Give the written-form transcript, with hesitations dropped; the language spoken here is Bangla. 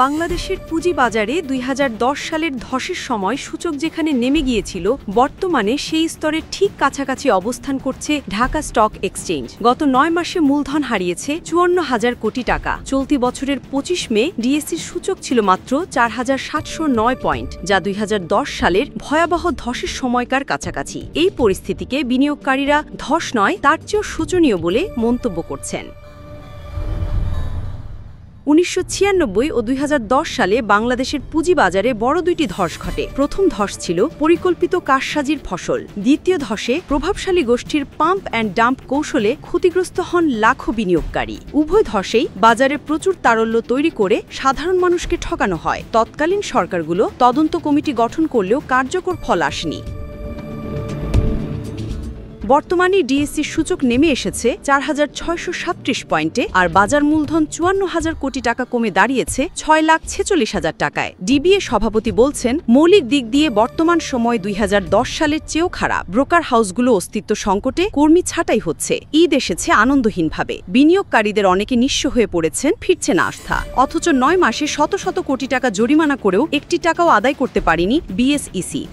বাংলাদেশের পুঁজিবাজারে ২০১০ সালের ধসের সময় সূচক যেখানে নেমে গিয়েছিল, বর্তমানে সেই স্তরের ঠিক কাছাকাছি অবস্থান করছে ঢাকা স্টক এক্সচেঞ্জ। গত ৯ মাসে মূলধন হারিয়েছে ৫৪,০০০ কোটি টাকা। চলতি বছরের ২৫ মে ডিএসসির সূচক ছিল মাত্র ৪,৭০৯ পয়েন্ট, যা ২০১০ সালের ভয়াবহ ধসের সময়কার কাছাকাছি। এই পরিস্থিতিকে বিনিয়োগকারীরা ধস নয়, তার চেয়েও শোচনীয় বলে মন্তব্য করছেন। ১৯৯৬ ও ২০১০ সালে বাংলাদেশের পুঁজিবাজারে বড় দুইটি ধস ঘটে। প্রথম ধস ছিল পরিকল্পিত কারসাজির ফসল। দ্বিতীয় ধসে প্রভাবশালী গোষ্ঠীর পাম্প অ্যান্ড ডাম্প কৌশলে ক্ষতিগ্রস্ত হন লাখো বিনিয়োগকারী। উভয় ধসেই বাজারে প্রচুর তারল্য তৈরি করে সাধারণ মানুষকে ঠকানো হয়। তৎকালীন সরকারগুলো তদন্ত কমিটি গঠন করলেও কার্যকর ফল আসেনি। বর্তমানে ডিএসসির সূচক নেমে এসেছে ৪,৬৩৭ পয়েন্টে, আর বাজার মূলধন ৫৪,০০০ কোটি টাকা কমে দাঁড়িয়েছে ৬,৪৬,০০০ টাকায়। ডিবিএ সভাপতি বলছেন, মৌলিক দিক দিয়ে বর্তমান সময় ২০১০ সালের চেয়েও খারাপ। ব্রোকার হাউসগুলো অস্তিত্ব সংকটে, কর্মী ছাঁটাই হচ্ছে, ঈদ এসেছে আনন্দহীনভাবে। বিনিয়োগকারীদের অনেকে নিঃস্ব হয়ে পড়েছেন, ফিরছে না আস্থা। অথচ ৯ মাসে শত শত কোটি টাকা জরিমানা করেও একটি টাকাও আদায় করতে পারেনি বিএসইসি।